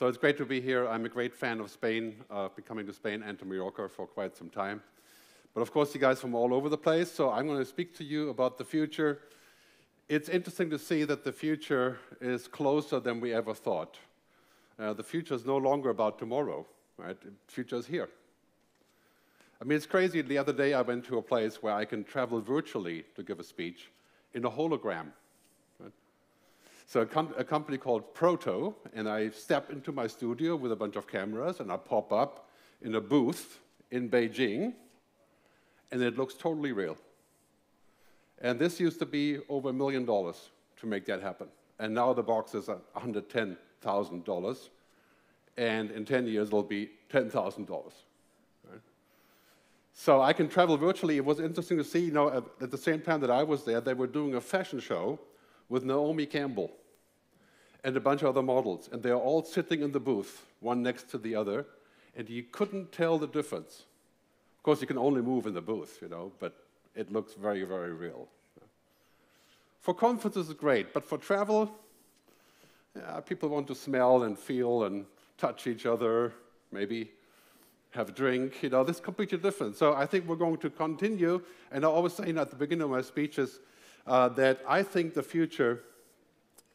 So it's great to be here. I'm a great fan of Spain, been coming to Spain and to Mallorca for quite some time. But of course, you guys from all over the place, so I'm going to speak to you about the future. It's interesting to see that the future is closer than we ever thought. The future is no longer about tomorrow, right? The future is here. I mean, it's crazy. The other day, I went to a place where I can travel virtually to give a speech in a hologram. Right? So a company called Proto, and I step into my studio with a bunch of cameras, and I pop up in a booth in Beijing, and it looks totally real. And this used to be over $1 million to make that happen. And now the box is $110,000, and in 10 years, it'll be $10,000. Right? So I can travel virtually. It was interesting to see, at the same time that I was there, they were doing a fashion show with Naomi Campbell and a bunch of other models. And they're all sitting in the booth, one next to the other, and you couldn't tell the difference. Of course, you can only move in the booth, but it looks very, very real. For conferences, it's great, but for travel, people want to smell and feel and touch each other, maybe have a drink. This is completely different. So I think we're going to continue, and I always say at the beginning of my speeches that I think the future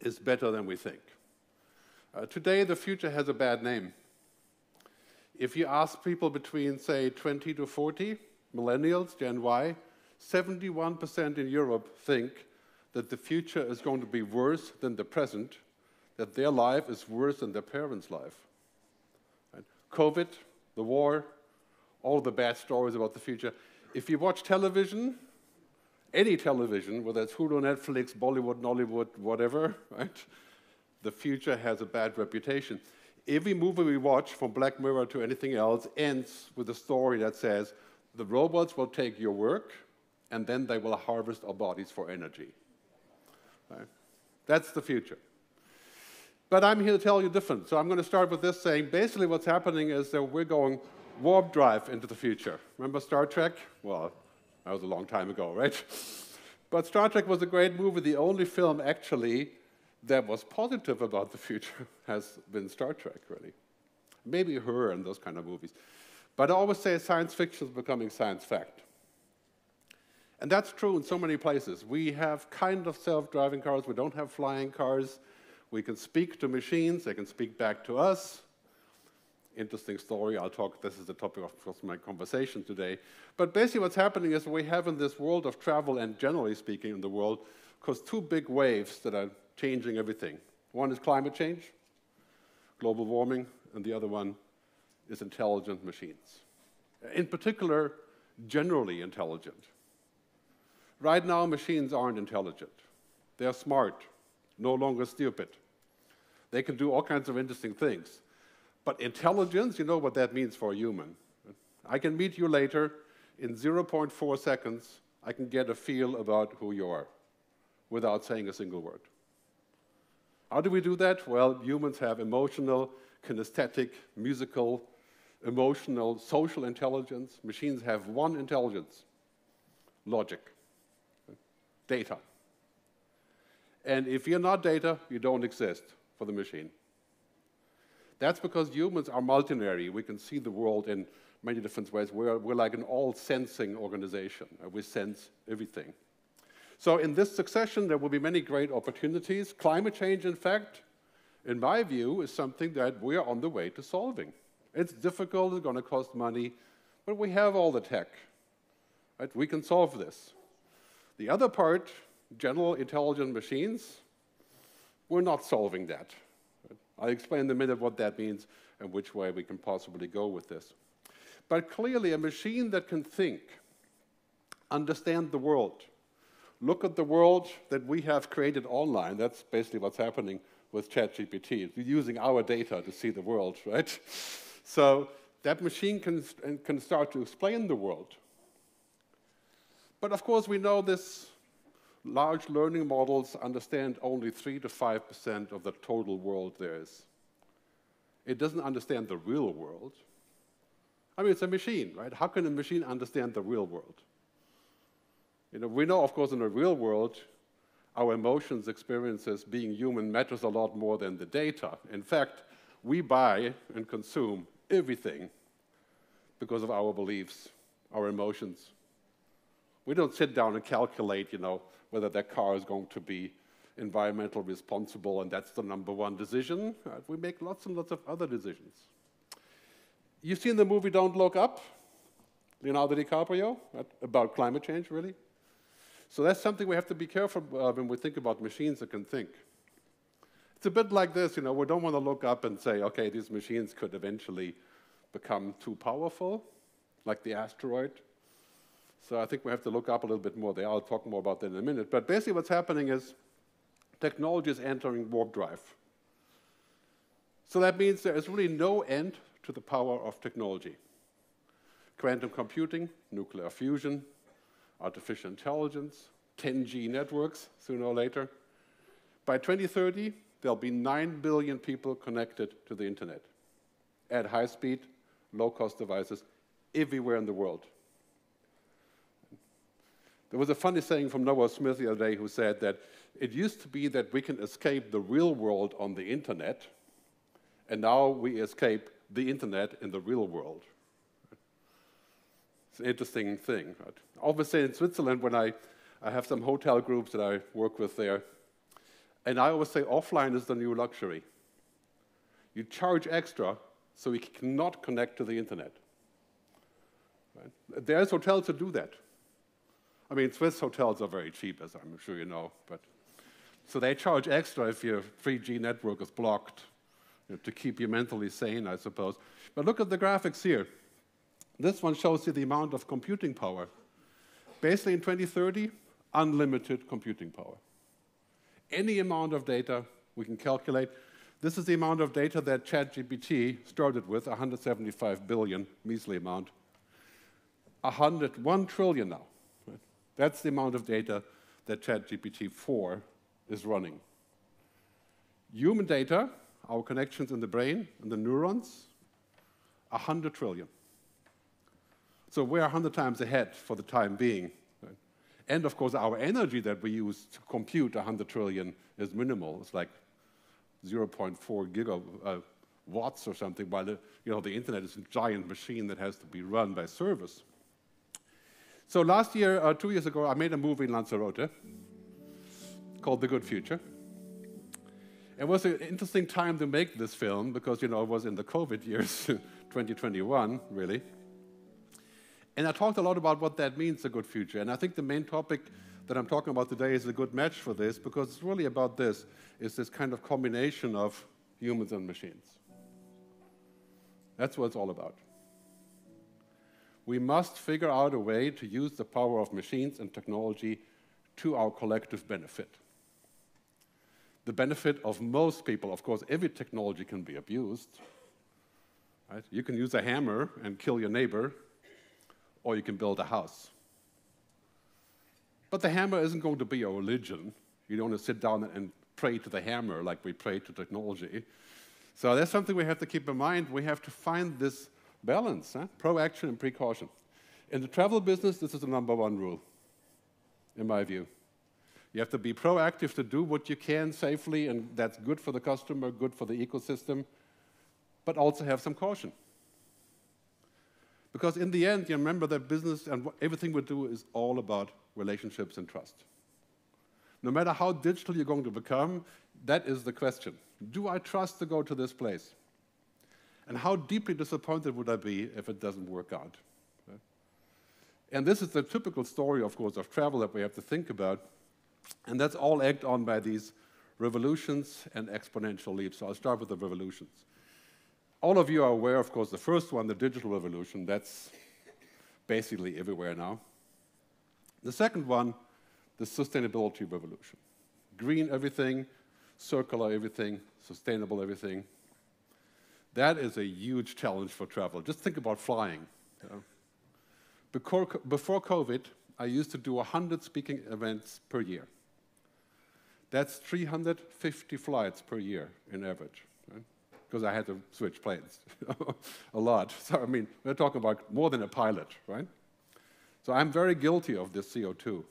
is better than we think. Today, the future has a bad name. If you ask people between, say, 20 to 40, millennials, Gen Y, 71% in Europe think that the future is going to be worse than the present, that their life is worse than their parents' life. Right? COVID, the war, all the bad stories about the future. If you watch television, any television, whether it's Hulu, Netflix, Bollywood, Nollywood, whatever, right? The future has a bad reputation. Every movie we watch, from Black Mirror to anything else, ends with a story that says, the robots will take your work, and then they will harvest our bodies for energy. Right? That's the future. But I'm here to tell you different. So I'm going to start with this saying, basically what's happening is that we're going warp drive into the future. Remember Star Trek? Well, that was a long time ago, right? But Star Trek was a great movie. The only film, actually, that was positive about the future has been Star Trek, really. Maybe Her and those kind of movies. But I always say science fiction is becoming science fact. And that's true in so many places. We have kind of self-driving cars. We don't have flying cars. We can speak to machines. They can speak back to us. Interesting story. This is the topic of my conversation today. But basically what's happening is we have in this world of travel, and generally speaking in the world, because two big waves that are changing everything. One is climate change, global warming, and the other one is intelligent machines. In particular, generally intelligent. Right now, machines aren't intelligent. They're smart, no longer stupid. They can do all kinds of interesting things. But intelligence, you know what that means for a human. I can meet you later. In 0.4 seconds, I can get a feel about who you are without saying a single word. How do we do that? Well, humans have emotional, kinesthetic, musical, emotional, social intelligence. Machines have one intelligence: logic, data. And if you're not data, you don't exist for the machine. That's because humans are multinary. We can see the world in many different ways. We're like an all-sensing organization. We sense everything. So in this succession, there will be many great opportunities. Climate change, in fact, in my view, is something that we are on the way to solving. It's difficult, it's going to cost money, but we have all the tech. Right? We can solve this. The other part, general intelligent machines, we're not solving that. Right? I'll explain in a minute what that means and which way we can possibly go with this. But clearly, a machine that can think, understand the world, look at the world that we have created online. That's basically what's happening with ChatGPT. We're using our data to see the world, right? So that machine can start to explain the world. But of course, we know this large learning models understand only 3 to 5% of the total world there is. It doesn't understand the real world. I mean, it's a machine, right? How can a machine understand the real world? We know, of course, in the real world, our emotions, experiences, being human matters a lot more than the data. In fact, we buy and consume everything because of our beliefs, our emotions. We don't sit down and calculate, whether that car is going to be environmentally responsible, and that's the #1 decision. We make lots and lots of other decisions. You've seen the movie Don't Look Up, Leonardo DiCaprio, about climate change, really. So that's something we have to be careful when we think about machines that can think. It's a bit like this, we don't want to look up and say, okay, these machines could eventually become too powerful, like the asteroid. So I think we have to look up a little bit more there. I'll talk more about that in a minute. But basically what's happening is technology is entering warp drive. So that means there is really no end to the power of technology. Quantum computing, nuclear fusion, artificial intelligence, 10G networks, sooner or later. By 2030, there'll be 9 billion people connected to the internet at high speed, low-cost devices, everywhere in the world. There was a funny saying from Noah Smith the other day who said that it used to be that we can escape the real world on the internet, and now we escape the internet in the real world. It's an interesting thing. Right? Obviously in Switzerland, when I have some hotel groups that I work with there, and I always say offline is the new luxury. You charge extra so you cannot connect to the internet. Right? There's hotels that do that. I mean, Swiss hotels are very cheap, as I'm sure you know, but so they charge extra if your 3G network is blocked, to keep you mentally sane, I suppose. But look at the graphics here. This one shows you the amount of computing power. Basically, in 2030, unlimited computing power. Any amount of data we can calculate. This is the amount of data that ChatGPT started with, 175 billion, measly amount. 1 trillion now. Right? That's the amount of data that ChatGPT 4 is running. Human data, our connections in the brain and the neurons, 100 trillion. So we're 100 times ahead for the time being. Right? And of course, our energy that we use to compute 100 trillion is minimal. It's like 0.4 gigawatts or something, while the internet is a giant machine that has to be run by servers. So last year, 2 years ago, I made a movie in Lanzarote called The Good Future. It was an interesting time to make this film because, it was in the COVID years, 2021, really. And I talked a lot about what that means, the good future. And I think the main topic that I'm talking about today is a good match for this because it's really about this, is this kind of combination of humans and machines. That's what it's all about. We must figure out a way to use the power of machines and technology to our collective benefit. The benefit of most people. Of course, every technology can be abused. Right? You can use a hammer and kill your neighbor, or you can build a house. But the hammer isn't going to be a religion. You don't want to sit down and pray to the hammer like we pray to technology. So that's something we have to keep in mind. We have to find this balance, proaction and precaution. In the travel business, this is the #1 rule, in my view. You have to be proactive to do what you can safely, and that's good for the customer, good for the ecosystem, but also have some caution. Because in the end, you remember that business and everything we do is all about relationships and trust. No matter how digital you're going to become, that is the question. Do I trust to go to this place? And how deeply disappointed would I be if it doesn't work out? Right? And this is the typical story, of course, of travel that we have to think about. And that's all egged on by these revolutions and exponential leaps. So I'll start with the revolutions. All of you are aware, of course, the first one, the digital revolution, that's basically everywhere now. The second one, the sustainability revolution. Green everything, circular everything, sustainable everything. That is a huge challenge for travel. Just think about flying. Before COVID, I used to do 100 speaking events per year. That's 350 flights per year in average, because I had to switch planes a lot. So, I mean, we're talking about more than a pilot, right? So I'm very guilty of this CO2.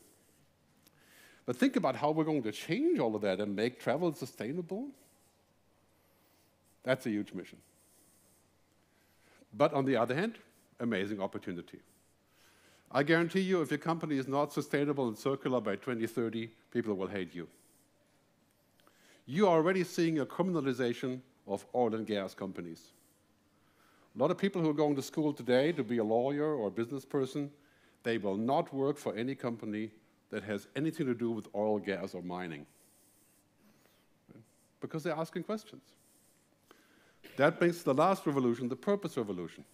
But think about how we're going to change all of that and make travel sustainable. That's a huge mission. But on the other hand, amazing opportunity. I guarantee you, if your company is not sustainable and circular by 2030, people will hate you. You are already seeing a criminalization of oil and gas companies. A lot of people who are going to school today to be a lawyer or a business person, they will not work for any company that has anything to do with oil, gas, or mining. Because they're asking questions. That brings to the last revolution, the purpose revolution,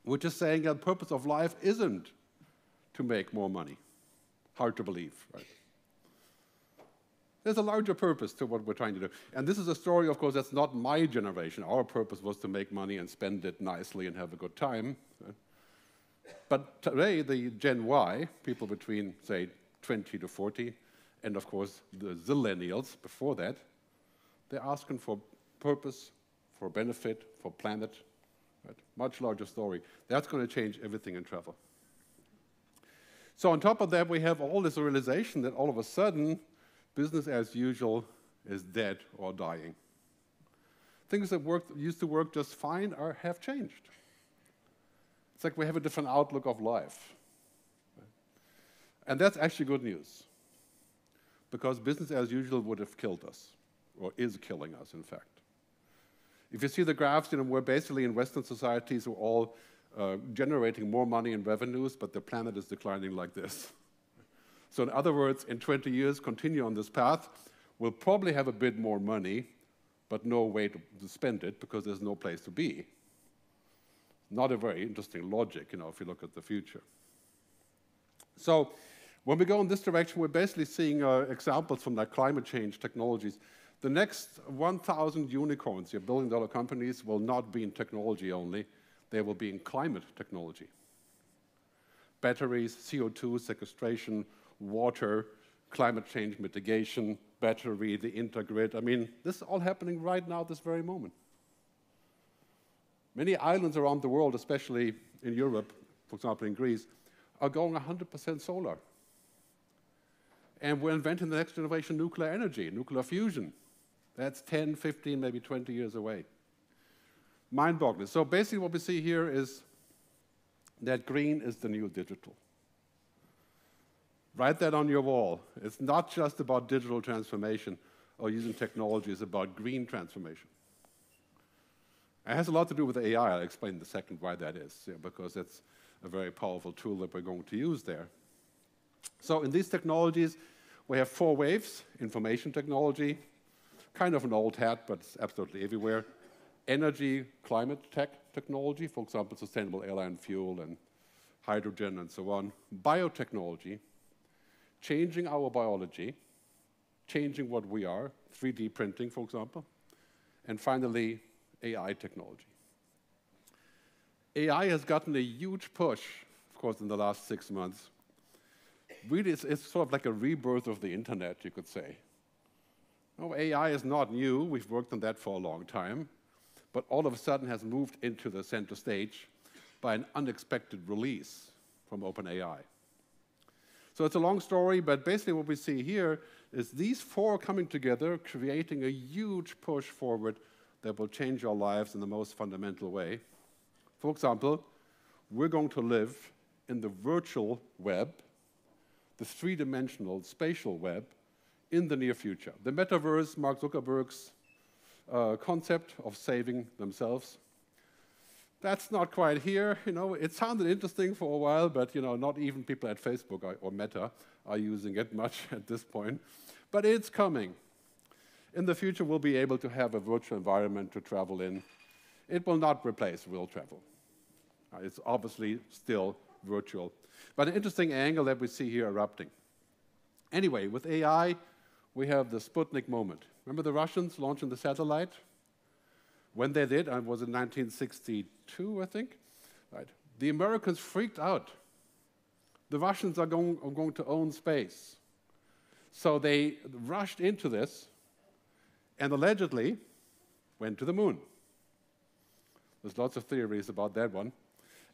which is saying that the purpose of life isn't to make more money. Hard to believe, right? There's a larger purpose to what we're trying to do. And this is a story, of course, that's not my generation. Our purpose was to make money and spend it nicely and have a good time. But today, the Gen Y, people between, say, 20 to 40, and of course, the zillennials before that, they're asking for purpose, for benefit, for planet. Right? Much larger story. That's going to change everything in travel. So on top of that, we have all this realization that all of a sudden, business as usual is dead or dying. Things that used to work just fine have changed. It's like we have a different outlook of life. And that's actually good news, because business as usual would have killed us, or is killing us, in fact. If you see the graphs, we're basically in Western societies, we're all generating more money and revenues, but the planet is declining like this. So in other words, in 20 years, continue on this path, we'll probably have a bit more money, but no way to spend it because there's no place to be. Not a very interesting logic, if you look at the future. So when we go in this direction, we're basically seeing examples from like climate change technologies. The next 1,000 unicorns, your billion-dollar companies, will not be in technology only. They will be in climate technology. Batteries, CO2 sequestration, water, climate change mitigation, battery, the intergrid. I mean, this is all happening right now, this very moment. Many islands around the world, especially in Europe, for example in Greece, are going 100% solar. And we're inventing the next generation nuclear energy, nuclear fusion. That's 10, 15, maybe 20 years away. Mind-boggling. So basically what we see here is that green is the new digital. Write that on your wall. It's not just about digital transformation or using technology, it's about green transformation. It has a lot to do with AI. I'll explain in a second why that is, because it's a very powerful tool that we're going to use there. So in these technologies, we have 4 waves: information technology, kind of an old hat, but it's absolutely everywhere. Energy, climate technology, for example, sustainable airline fuel and hydrogen and so on. Biotechnology, changing our biology, changing what we are, 3D printing, for example. And finally, AI technology. AI has gotten a huge push, of course, in the last 6 months. Really, it's sort of like a rebirth of the internet, you could say. No, AI is not new. We've worked on that for a long time. But all of a sudden has moved into the center stage by an unexpected release from OpenAI. So it's a long story, but basically what we see here is these 4 coming together, creating a huge push forward that will change our lives in the most fundamental way. For example, we're going to live in the virtual web, the 3-dimensional spatial web, in the near future. The metaverse, Mark Zuckerberg's concept of saving themselves. That's not quite here. It sounded interesting for a while, but not even people at Facebook or Meta are using it much at this point. But it's coming. In the future, we'll be able to have a virtual environment to travel in. It will not replace real travel. It's obviously still virtual. But an interesting angle that we see here erupting. Anyway, with AI, we have the Sputnik moment. Remember the Russians launching the satellite? When they did, it was in 1962, I think. Right. The Americans freaked out. The Russians are going to own space. So they rushed into this and allegedly went to the moon. There's lots of theories about that one.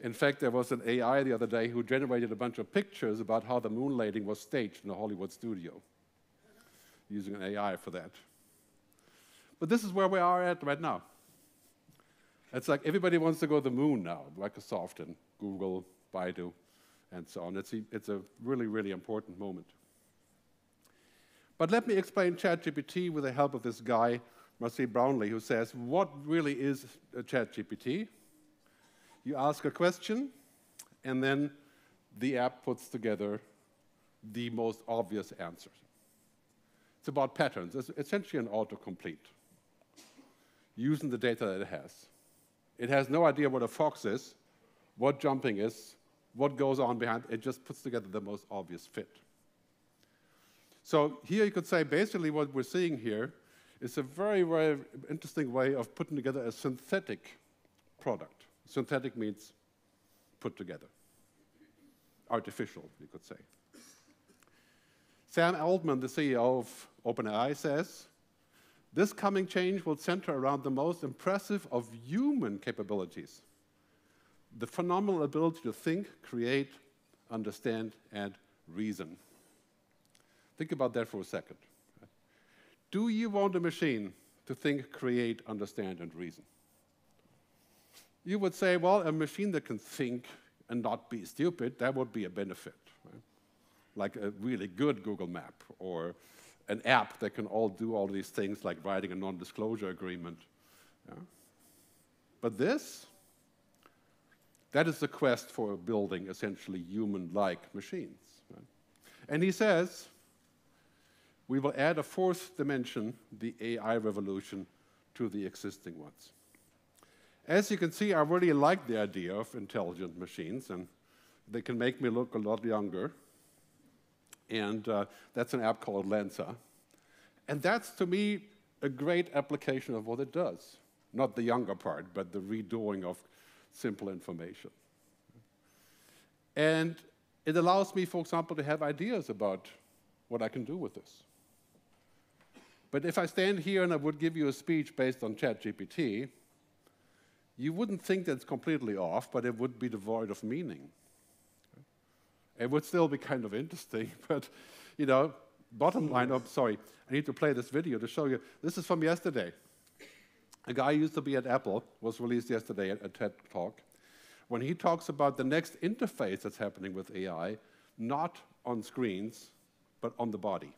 In fact, there was an AI the other day who generated a bunch of pictures about how the moon landing was staged in a Hollywood studio, using an AI for that. But this is where we are at right now. It's like everybody wants to go to the moon now, Microsoft and Google, Baidu, and so on. It's a really, really important moment. But let me explain ChatGPT with the help of this guy, Marcy Brownlee, who says, what really is a ChatGPT? You ask a question, and then the app puts together the most obvious answers. It's about patterns. It's essentially an autocomplete, using the data that it has. It has no idea what a fox is, what jumping is, what goes on behind. It just puts together the most obvious fit. So here you could say basically what we're seeing here is a very, very interesting way of putting together a synthetic product. Synthetic means put together. Artificial, you could say. Sam Altman, the CEO of OpenAI, says, this coming change will center around the most impressive of human capabilities, the phenomenal ability to think, create, understand, and reason. Think about that for a second. Do you want a machine to think, create, understand, and reason? You would say, well, a machine that can think and not be stupid, that would be a benefit. Right? Like a really good Google map, or an app that can do all these things, like writing a non-disclosure agreement. Yeah? But this, that is the quest for building essentially human-like machines. Right? And he says, we will add a fourth dimension, the AI revolution, to the existing ones. As you can see, I really like the idea of intelligent machines, and they can make me look a lot younger. And that's an app called Lensa. And that's, to me, a great application of what it does. Not the younger part, but the redoing of simple information. And it allows me, for example, to have ideas about what I can do with this. But if I stand here and I would give you a speech based on ChatGPT, you wouldn't think that's completely off, but it would be devoid of meaning. It would still be kind of interesting, but, you know, bottom line, oh, sorry, I need to play this video to show you. This is from yesterday. A guy who used to be at Apple, was released yesterday at a TED Talk, when he talks about the next interface that's happening with AI, not on screens, but on the body.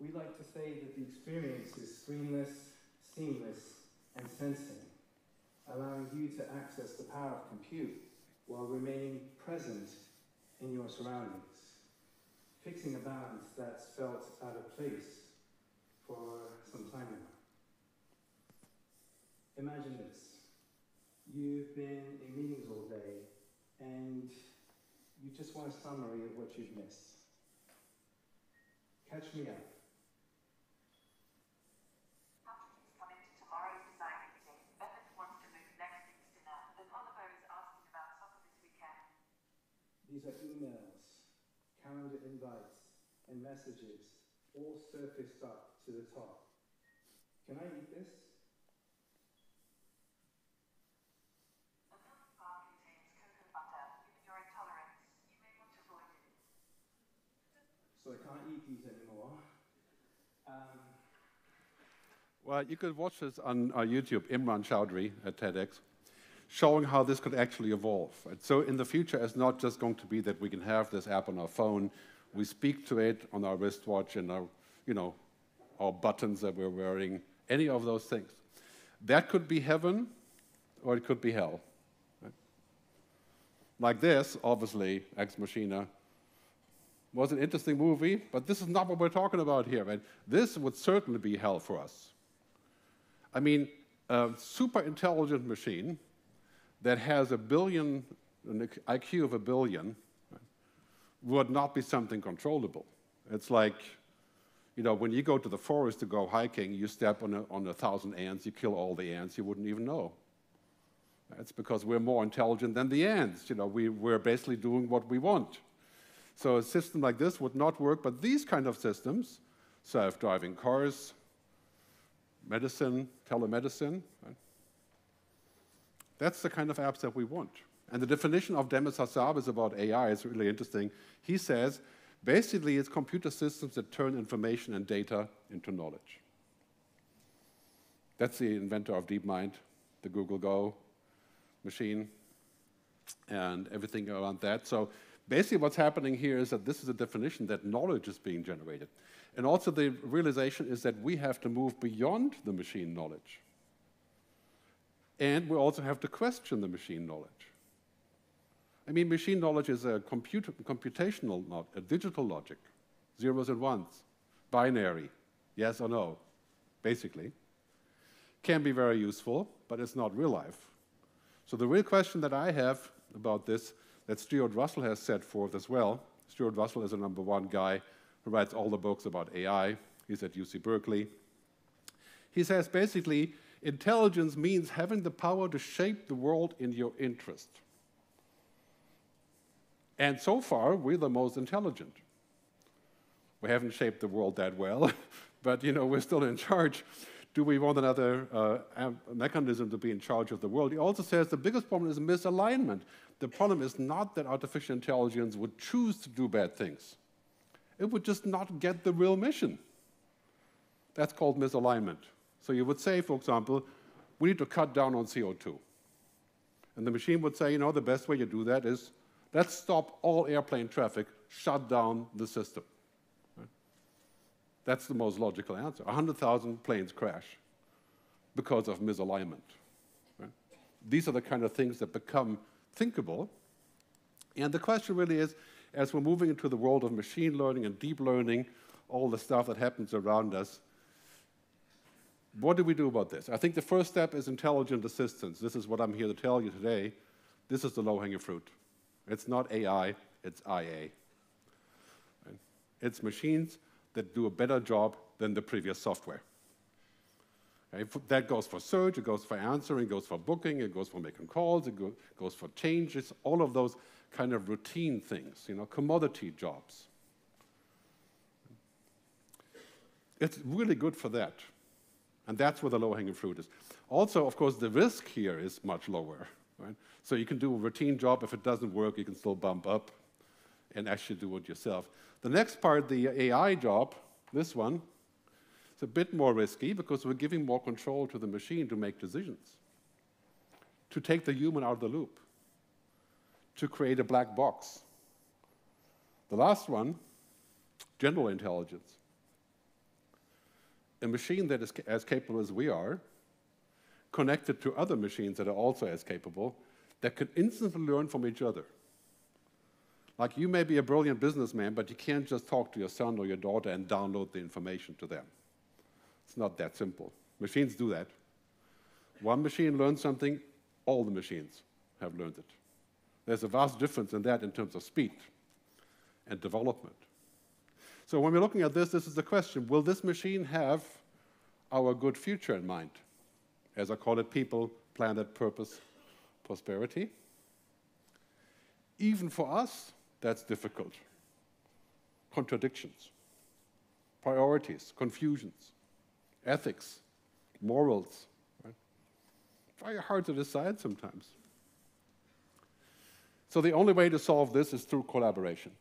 We like to say that the experience is screenless, seamless, and sensing, allowing you to access the power of compute while remaining present in your surroundings, fixing a balance that's felt out of place for some time now. Imagine this. You've been in meetings all day, and you just want a summary of what you've missed. Catch me up. These are emails, calendar invites, and messages, all surfaced up to the top. Can I eat this? A milk bar contains cocoa butter. Given your intolerance, you may want to avoid it. So I can't eat these anymore. Well, you could watch this on YouTube, Imran Chowdhury at TEDx, showing how this could actually evolve. Right? So in the future, it's not just going to be that we can have this app on our phone, we speak to it on our wristwatch and our, our buttons that we're wearing, any of those things. That could be heaven, or it could be hell. Right? Like this, obviously, Ex Machina was an interesting movie, but this is not what we're talking about here. Right? This would certainly be hell for us. I mean, a super intelligent machine that has an IQ of 1 billion, right, would not be something controllable. It's like, when you go to the forest to go hiking, you step on 1,000 ants, you kill all the ants, you wouldn't even know. It's because we're more intelligent than the ants. We're basically doing what we want. So a system like this would not work, but these kind of systems, self-driving cars, medicine, telemedicine, right? That's the kind of apps that we want. And the definition of Demis Hassabis about AI is really interesting. He says Basically, it's computer systems that turn information and data into knowledge. That's the inventor of DeepMind, the Google Go machine, and everything around that. So basically what's happening here is that this is a definition that knowledge is being generated. And also the realization is that we have to move beyond the machine knowledge. And we also have to question the machine knowledge. I mean, machine knowledge is a computational, a digital logic, zeros and ones, binary, yes or no, basically. Can be very useful, but it's not real life. So the real question that I have about this, that Stuart Russell has set forth as well. Stuart Russell is the #1 guy who writes all the books about AI. He's at UC Berkeley. He says basically, intelligence means having the power to shape the world in your interest. And so far, we're the most intelligent. We haven't shaped the world that well, but we're still in charge. Do we want another mechanism to be in charge of the world? He also says the biggest problem is misalignment. The problem is not that artificial intelligence would choose to do bad things. It would just not get the real mission. That's called misalignment. So you would say, for example, we need to cut down on CO2. And the machine would say, the best way you do that is, let's stop all airplane traffic, shut down the system. Right? That's the most logical answer. 100,000 planes crash because of misalignment. Right? These are the kind of things that become thinkable. And the question really is, as we're moving into the world of machine learning and deep learning, all the stuff that happens around us, what do we do about this? I think the first step is intelligent assistance. This is what I'm here to tell you today. This is the low-hanging fruit. It's not AI, it's IA. Right? It's machines that do a better job than the previous software. Okay? That goes for search, it goes for answering, it goes for booking, it goes for making calls, it goes for changes, all of those kind of routine things, commodity jobs. It's really good for that. And that's where the low-hanging fruit is. Also, of course, the risk here is much lower. Right? So you can do a routine job. If it doesn't work, you can still bump up and actually do it yourself. The next part, the AI job, this one, is a bit more risky because we're giving more control to the machine to make decisions, to take the human out of the loop, to create a black box. The last one, general intelligence. A machine that is as capable as we are, connected to other machines that are also as capable, that can instantly learn from each other. Like you may be a brilliant businessman, but you can't just talk to your son or your daughter and download the information to them. It's not that simple. Machines do that. One machine learns something, all the machines have learned it. There's a vast difference in that in terms of speed and development. So when we're looking at this, this is the question, will this machine have our good future in mind? As I call it, people, planet, purpose, prosperity. Even for us, that's difficult. Contradictions, priorities, confusions, ethics, morals. Right? Very hard to decide sometimes. So the only way to solve this is through collaboration.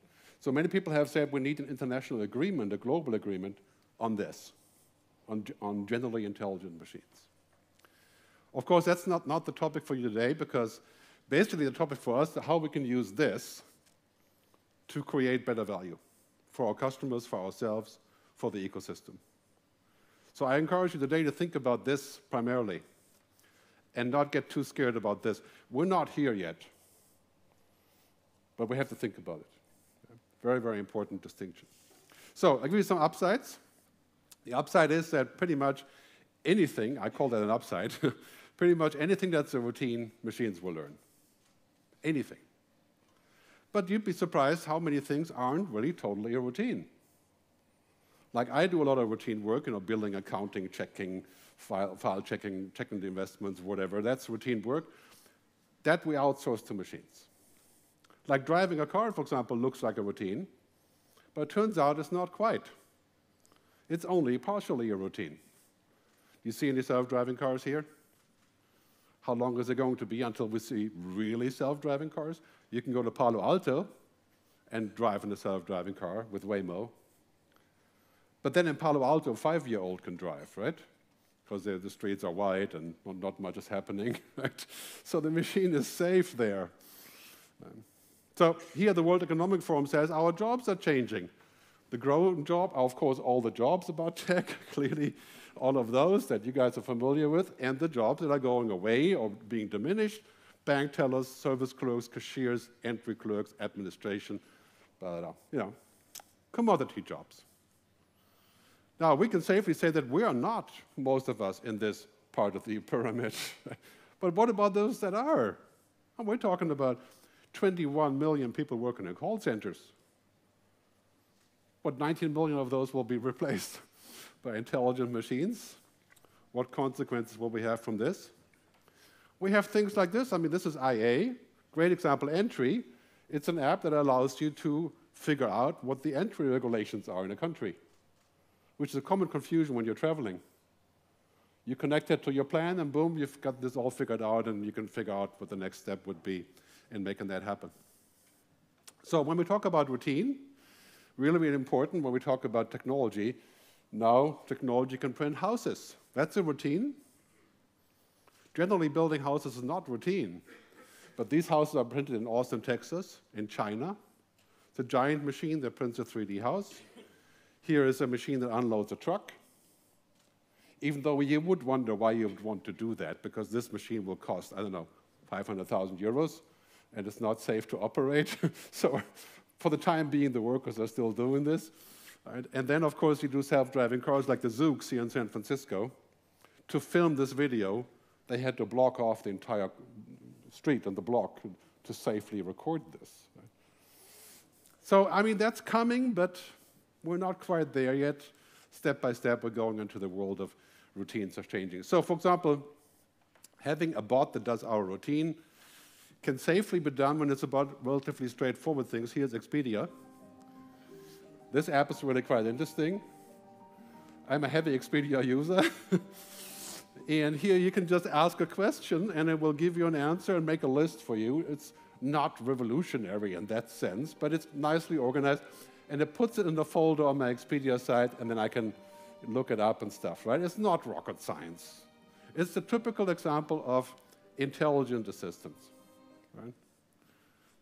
So many people have said we need an international agreement, a global agreement on this, on generally intelligent machines. Of course, that's not the topic for you today, because basically the topic for us is how we can use this to create better value for our customers, for ourselves, for the ecosystem. So I encourage you today to think about this primarily and not get too scared about this. We're not here yet, but we have to think about it. Very, very important distinction. So I'll give you some upsides. The upside is that pretty much anything, I call that an upside, pretty much anything that's a routine, machines will learn. Anything. But you'd be surprised how many things aren't really totally a routine. Like I do a lot of routine work, building, accounting, checking, file checking, checking the investments, whatever. That's routine work. That we outsource to machines. Like driving a car, for example, looks like a routine, but it turns out it's not quite. It's only partially a routine. You see any self-driving cars here? How long is it going to be until we see really self-driving cars? You can go to Palo Alto and drive in a self-driving car with Waymo. But then in Palo Alto, a 5-year-old can drive, right? Because the streets are wide and not much is happening, right? So the machine is safe there. So here the World Economic Forum says our jobs are changing. The growing job are, of course, all the jobs about tech, clearly all of those that you guys are familiar with, and the jobs that are going away or being diminished, bank tellers, service clerks, cashiers, entry clerks, administration, commodity jobs. Now, we can safely say that we are not, most of us, in this part of the pyramid. But what about those that are? And we're talking about 21 million people working in call centers. What, 19 million of those will be replaced by intelligent machines? What consequences will we have from this? We have things like this. I mean, this is IA, great example, Entry. It's an app that allows you to figure out what the entry regulations are in a country, which is a common confusion when you're traveling. You connect it to your plan, and boom, you've got this all figured out, and you can figure out what the next step would be in making that happen. So when we talk about routine, really, really important when we talk about technology, now technology can print houses. That's a routine. Generally, building houses is not routine, but these houses are printed in Austin, Texas, in China. It's a giant machine that prints a 3D house. Here is a machine that unloads a truck, even though you would wonder why you would want to do that, because this machine will cost, I don't know, 500,000 euros, and it's not safe to operate. So for the time being, the workers are still doing this. Right? And then, of course, you do self-driving cars like the Zoox here in San Francisco. To film this video, they had to block off the entire street and the block to safely record this. Right? So, I mean, that's coming, but we're not quite there yet. Step by step, we're going into the world of routines are changing. So, for example, having a bot that does our routine can safely be done when it's about relatively straightforward things. Here's Expedia. This app is really quite interesting. I'm a heavy Expedia user. And here you can just ask a question, and it will give you an answer and make a list for you. It's not revolutionary in that sense, but it's nicely organized. And it puts it in the folder on my Expedia site, and then I can look it up and stuff, right? It's not rocket science. It's the typical example of intelligent assistance, right?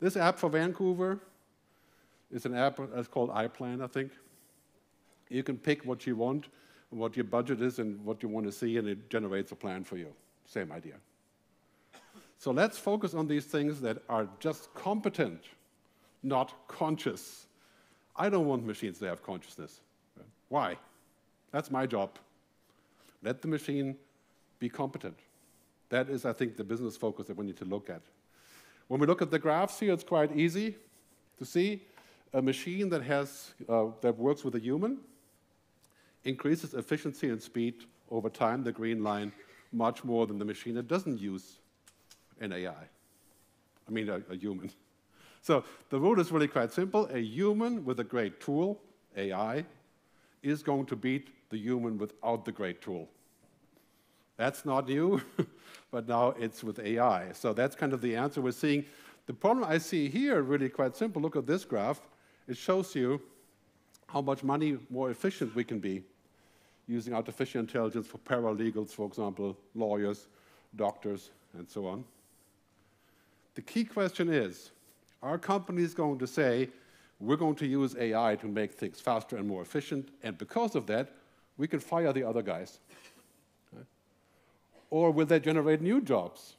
This app for Vancouver is an app that's called iPlan, I think. You can pick what you want, what your budget is, and what you want to see, and it generates a plan for you. Same idea. So let's focus on these things that are just competent, not conscious. I don't want machines to have consciousness. Why? That's my job. Let the machine be competent. That is, I think, the business focus that we need to look at. When we look at the graphs here, it's quite easy to see. A machine that that works with a human increases efficiency and speed over time, the green line, much more than the machine that doesn't use an AI. I mean, a human. So the rule is really quite simple. A human with a great tool, AI, is going to beat the human without the great tool. That's not new, but now it's with AI. So that's kind of the answer we're seeing. The problem I see here, really quite simple. Look at this graph. It shows you how much money more efficient we can be using artificial intelligence for paralegals, for example, lawyers, doctors, and so on. The key question is, are companies going to say, we're going to use AI to make things faster and more efficient, and because of that, we can fire the other guys? Okay. Or will they generate new jobs?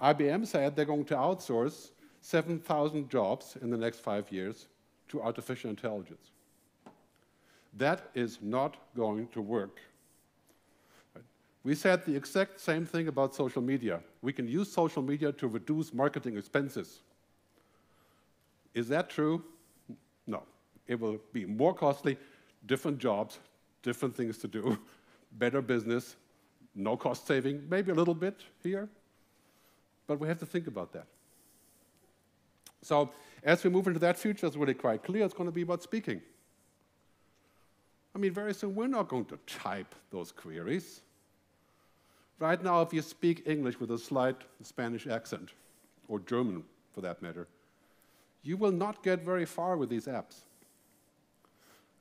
IBM said they're going to outsource 7,000 jobs in the next 5 years to artificial intelligence. That is not going to work. Right? We said the exact same thing about social media. We can use social media to reduce marketing expenses. Is that true? No. It will be more costly, different jobs, different things to do, better business, no cost saving, maybe a little bit here, but we have to think about that. So as we move into that future, it's really quite clear it's going to be about speaking. I mean, very soon we're not going to type those queries. Right now, if you speak English with a slight Spanish accent, or German for that matter, you will not get very far with these apps.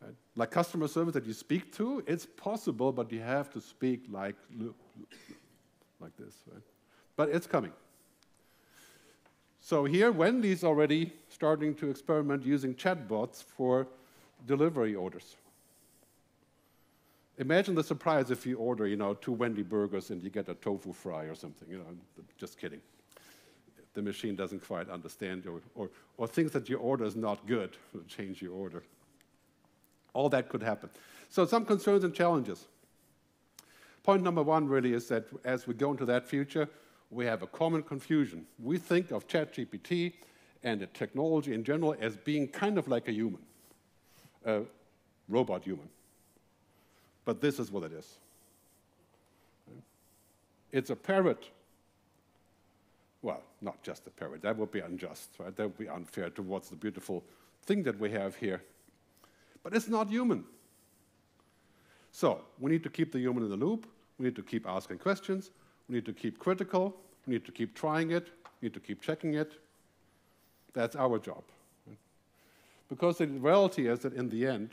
Right? Like customer service that you speak to, it's possible, but you have to speak like this. Right? But it's coming. So here, Wendy's already starting to experiment using chatbots for delivery orders. Imagine the surprise if you order, 2 Wendy burgers and you get a tofu fry or something. Just kidding. The machine doesn't quite understand or thinks that your order is not good, it'll change your order. All that could happen. So some concerns and challenges. Point number 1 really is that as we go into that future, we have a common confusion. We think of ChatGPT and the technology in general as being kind of like a human, a robot human. But this is what it is. It's a parrot. Well, not just a parrot. That would be unjust, right? That would be unfair towards the beautiful thing that we have here. But it's not human. So we need to keep the human in the loop. We need to keep asking questions. We need to keep critical. We need to keep trying it. We need to keep checking it. That's our job. Right? Because the reality is that in the end,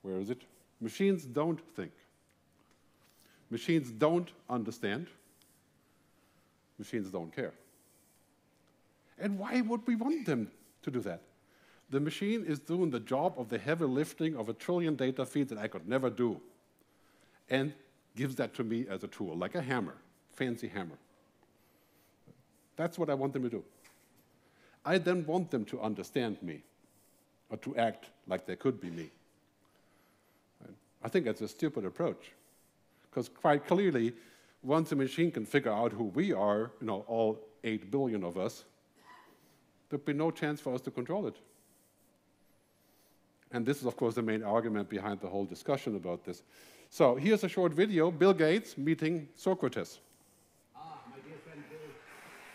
where is it? Machines don't think. Machines don't understand. Machines don't care. And why would we want them to do that? The machine is doing the job of the heavy lifting of 1 trillion data feeds that I could never do, and gives that to me as a tool, like a hammer, fancy hammer. That's what I want them to do. I then want them to understand me, or to act like they could be me. I think that's a stupid approach, because quite clearly, once a machine can figure out who we are, all 8 billion of us, there'd be no chance for us to control it. And this is, of course, the main argument behind the whole discussion about this. So here's a short video, Bill Gates meeting Socrates. My dear friend Bill,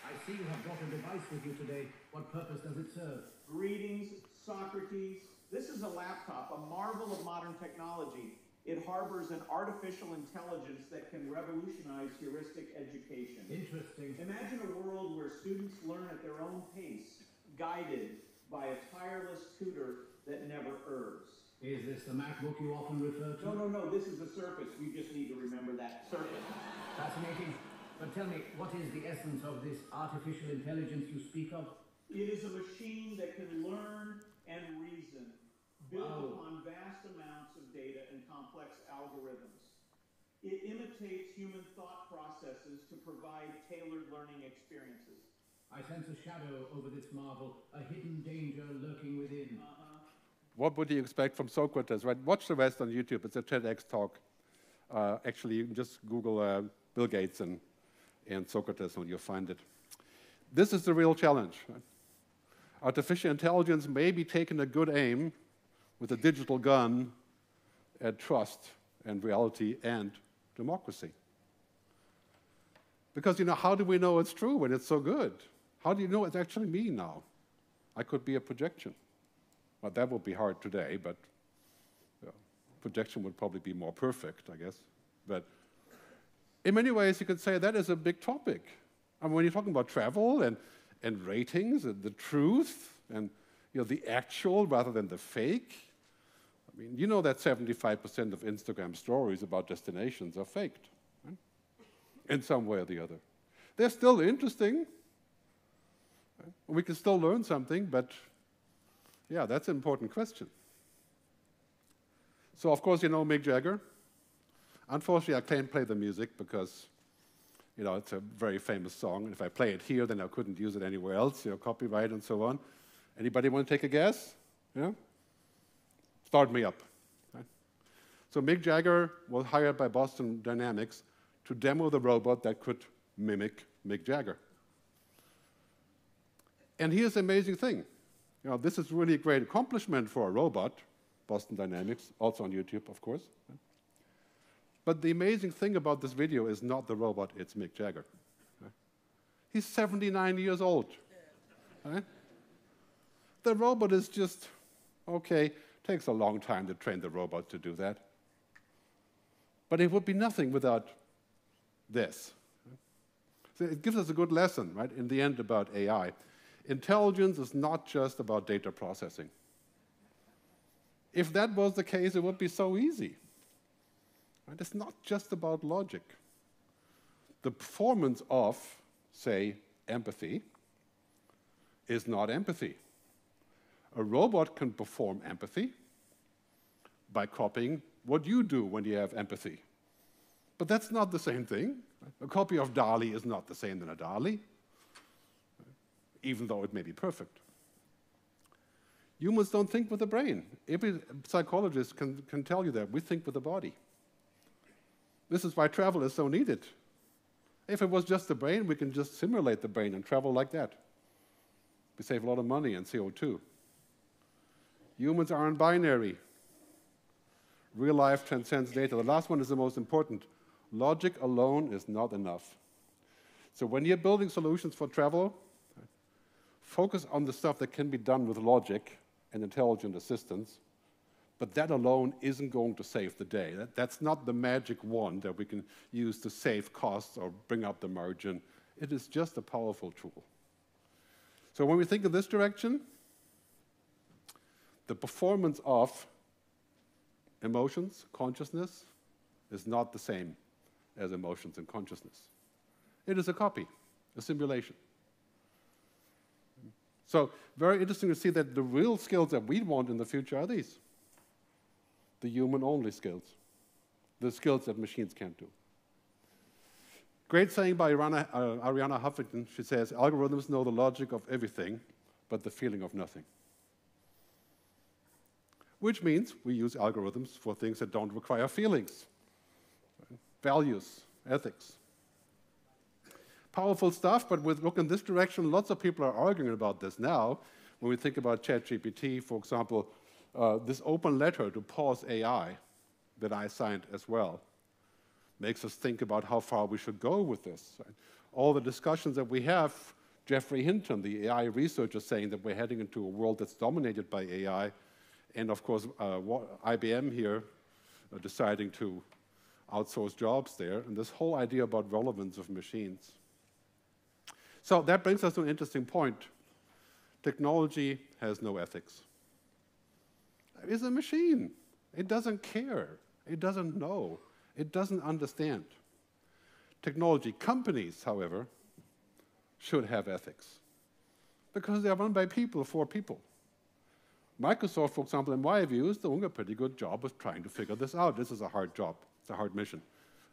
I see you have brought a device with you today. What purpose does it serve? Greetings, Socrates. This is a laptop, a marvel of modern technology. It harbors an artificial intelligence that can revolutionize heuristic education. Interesting. Imagine a world where students learn at their own pace, guided by a tireless tutor that never errs. Is this the MacBook you often refer to? No, this is a Surface. You just need to remember that. Surface. Fascinating. But tell me, what is the essence of this artificial intelligence you speak of? It is a machine that can learn and reason, built upon vast amounts of data and complex algorithms. It imitates human thought processes to provide tailored learning experiences. I sense a shadow over this marvel, a hidden danger lurking within. What would you expect from Socrates, right? Watch the rest on YouTube. It's a TEDx talk. Actually, you can just Google Bill Gates and Socrates and you'll find it. This is the real challenge. Right? Artificial intelligence may be taking a good aim with a digital gun at trust and reality and democracy. Because, how do we know it's true when it's so good? How do you know it's actually me now? I could be a projection. Well, that would be hard today, but projection would probably be more perfect, I guess. But in many ways, you could say that is a big topic. I mean, when you're talking about travel and ratings and the truth and the actual rather than the fake, I mean, that 75% of Instagram stories about destinations are faked, right? In some way or the other. They're still interesting. Right? We can still learn something, but yeah, that's an important question. So, of course, Mick Jagger. Unfortunately, I can't play the music because, it's a very famous song. And if I play it here, then I couldn't use it anywhere else, copyright and so on. Anybody want to take a guess? Yeah? Start me up. Right? So Mick Jagger was hired by Boston Dynamics to demo the robot that could mimic Mick Jagger. And here's the amazing thing. This is really a great accomplishment for a robot, Boston Dynamics, also on YouTube, of course. But the amazing thing about this video is not the robot, it's Mick Jagger. He's 79 years old. Right? The robot is just, okay, takes a long time to train the robot to do that. But it would be nothing without this. So it gives us a good lesson, right, in the end about AI. Intelligence is not just about data processing. If that was the case, it would be so easy. Right? It's not just about logic. The performance of, say, empathy is not empathy. A robot can perform empathy by copying what you do when you have empathy. But that's not the same thing. A copy of DALL-E is not the same than a DALL-E, even though it may be perfect. Humans don't think with the brain. Every psychologist can tell you that. We think with the body. This is why travel is so needed. If it was just the brain, we can just simulate the brain and travel like that. We save a lot of money and CO2. Humans aren't binary. Real life transcends data. The last one is the most important. Logic alone is not enough. So when you're building solutions for travel, focus on the stuff that can be done with logic and intelligent assistance, but that alone isn't going to save the day. That's not the magic wand that we can use to save costs or bring up the margin. It is just a powerful tool. So when we think in this direction, the performance of emotions, consciousness, is not the same as emotions and consciousness. It is a copy, a simulation. So very interesting to see that the real skills that we want in the future are these. The human-only skills. The skills that machines can't do. Great saying by Arianna Huffington. She says, algorithms know the logic of everything, but the feeling of nothing. Which means we use algorithms for things that don't require feelings, values, ethics. Powerful stuff, but with look in this direction, lots of people are arguing about this now. When we think about ChatGPT, for example, this open letter to pause AI that I signed as well makes us think about how far we should go with this. Right? All the discussions that we have, Jeffrey Hinton, the AI researcher, saying that we're heading into a world that's dominated by AI, and of course, IBM here deciding to outsource jobs there, and this whole idea about relevance of machines. So that brings us to an interesting point. Technology has no ethics. It's a machine. It doesn't care. It doesn't know. It doesn't understand. Technology companies, however, should have ethics because they are run by people for people. Microsoft, for example, in my view, is doing a pretty good job of trying to figure this out. This is a hard job. It's a hard mission.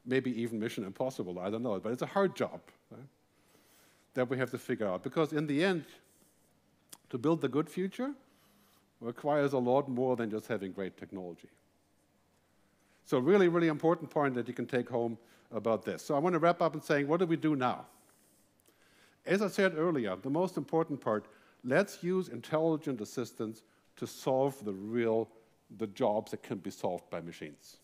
Maybe even mission impossible, I don't know, but it's a hard job, right, that we have to figure out. Because in the end, to build the good future requires a lot more than just having great technology. So really, really important point that you can take home about this. So I want to wrap up in saying, what do we do now? As I said earlier, the most important part, let's use intelligent assistance to solve the jobs that can be solved by machines.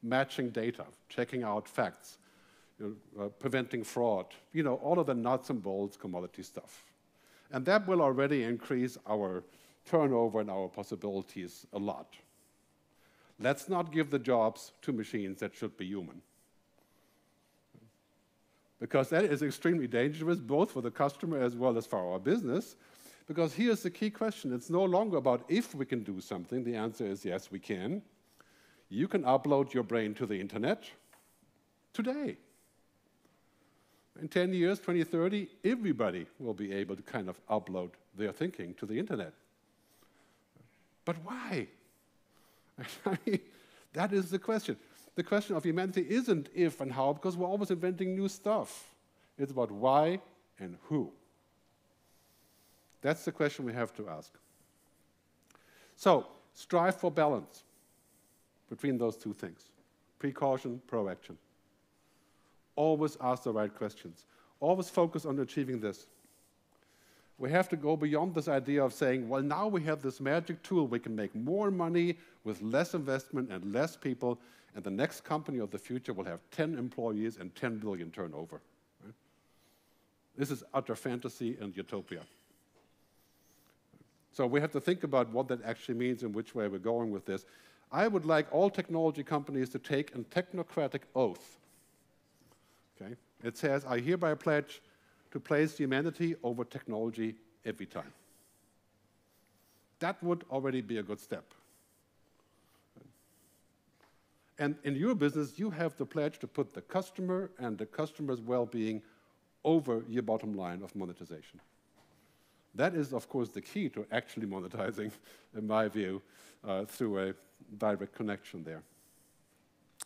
Matching data, checking out facts, preventing fraud, all of the nuts and bolts commodity stuff. And that will already increase our turnover and our possibilities a lot. Let's not give the jobs to machines that should be human. Because that is extremely dangerous, both for the customer as well as for our business. Because here's the key question. It's no longer about if we can do something. The answer is yes, we can. You can upload your brain to the internet today. In 10 years, 2030, everybody will be able to kind of upload their thinking to the internet. But why? I mean, that is the question. The question of humanity isn't if and how, because we're always inventing new stuff. It's about why and who. That's the question we have to ask. So, strive for balance between those two things. Precaution, proaction. Always ask the right questions. Always focus on achieving this. We have to go beyond this idea of saying, well, now we have this magic tool. We can make more money with less investment and less people, and the next company of the future will have 10 employees and 10 billion turnover. Right? This is utter fantasy and utopia. So we have to think about what that actually means and which way we're going with this. I would like all technology companies to take a technocratic oath. Okay? It says, I hereby pledge to place humanity over technology every time. That would already be a good step. And in your business, you have the pledge to put the customer and the customer's well-being over your bottom line of monetization. That is, of course, the key to actually monetizing, in my view, through a direct connection there.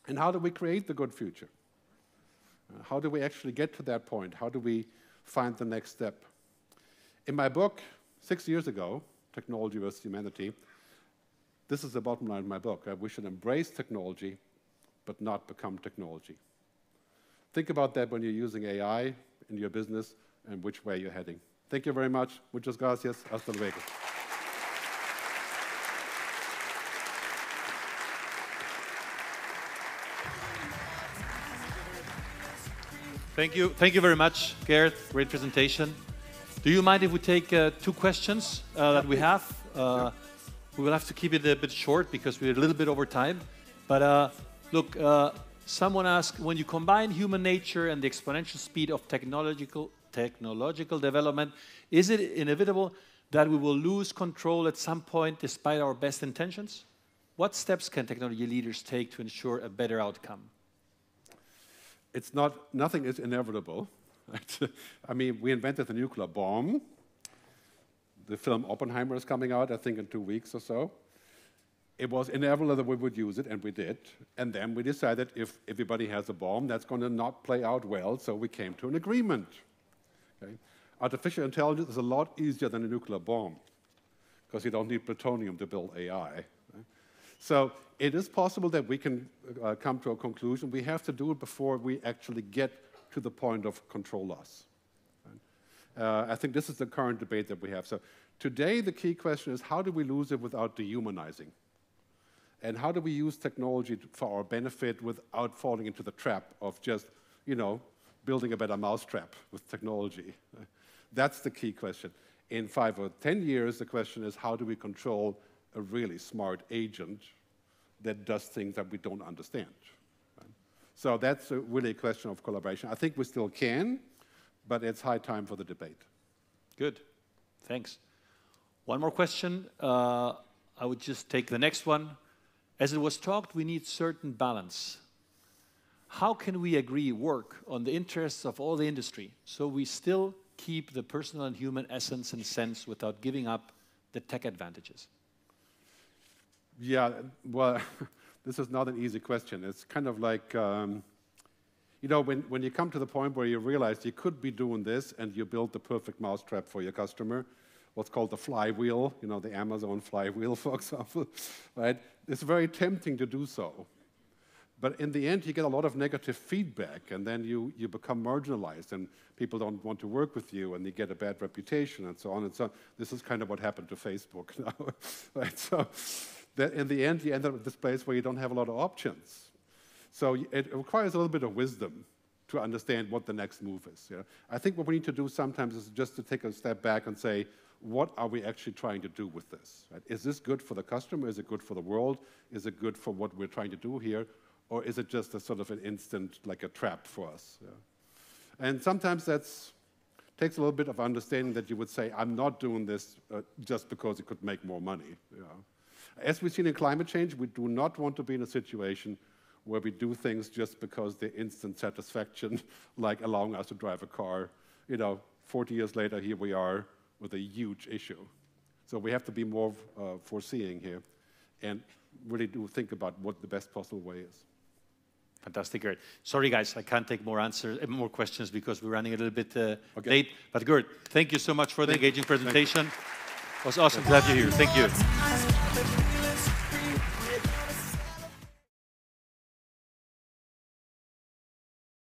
And how do we create the good future? How do we actually get to that point? How do we find the next step? In my book, 6 years ago, Technology versus Humanity, this is the bottom line of my book. We should embrace technology, but not become technology. Think about that when you're using AI in your business and which way you're heading. Thank you very much. Muchas gracias. Hasta luego. Thank you very much, Gerd. Great presentation. Do you mind if we take 2 questions that we have? We will have to keep it a bit short because we're a little bit over time. But look, someone asked, when you combine human nature and the exponential speed of technological development, is it inevitable that we will lose control at some point despite our best intentions? What steps can technology leaders take to ensure a better outcome? It's not, nothing is inevitable. I mean, we invented the nuclear bomb. The film Oppenheimer is coming out, I think, in 2 weeks or so. It was inevitable that we would use it, and we did. And then we decided if everybody has a bomb, that's going to not play out well, so we came to an agreement. Okay? Artificial intelligence is a lot easier than a nuclear bomb, because you don't need plutonium to build AI. Right? So it is possible that we can come to a conclusion. We have to do it before we actually get to the point of control loss. Right? I think this is the current debate that we have. So today, the key question is, how do we lose it without dehumanizing? And how do we use technology for our benefit without falling into the trap of just, building a better mousetrap with technology? That's the key question. In 5 or 10 years, the question is, how do we control a really smart agent that does things that we don't understand? Right? So that's really a question of collaboration. I think we still can, but it's high time for the debate. Good. Thanks. One more question. I would just take the next one. As it was talked, we need certain balance. How can we work on the interests of all the industry so we still keep the personal and human essence and sense without giving up the tech advantages? Yeah, well, this is not an easy question. It's kind of like, when you come to the point where you realize you could be doing this and you build the perfect mousetrap for your customer, what's called the flywheel, the Amazon flywheel, for example, right? It's very tempting to do so. But in the end, you get a lot of negative feedback, and then you become marginalized, and people don't want to work with you, and you get a bad reputation, and so on and so on. This is kind of what happened to Facebook now, right? So that in the end, you end up at this place where you don't have a lot of options. So it requires a little bit of wisdom to understand what the next move is. I think what we need to do sometimes is just to take a step back and say, what are we actually trying to do with this? Right? Is this good for the customer? Is it good for the world? Is it good for what we're trying to do here? Or is it just a sort of an instant, like a trap for us? Yeah. And sometimes that takes a little bit of understanding that you would say, I'm not doing this just because it could make more money. As we've seen in climate change, we do not want to be in a situation where we do things just because they're instant satisfaction, like allowing us to drive a car. 40 years later, here we are with a huge issue. So we have to be more foreseeing here and really do think about what the best possible way is. Fantastic, Gerd. Sorry, guys, I can't take more questions because we're running a little bit late. But Gerd, thank you so much for the engaging presentation. It was awesome to have you here. Thank you.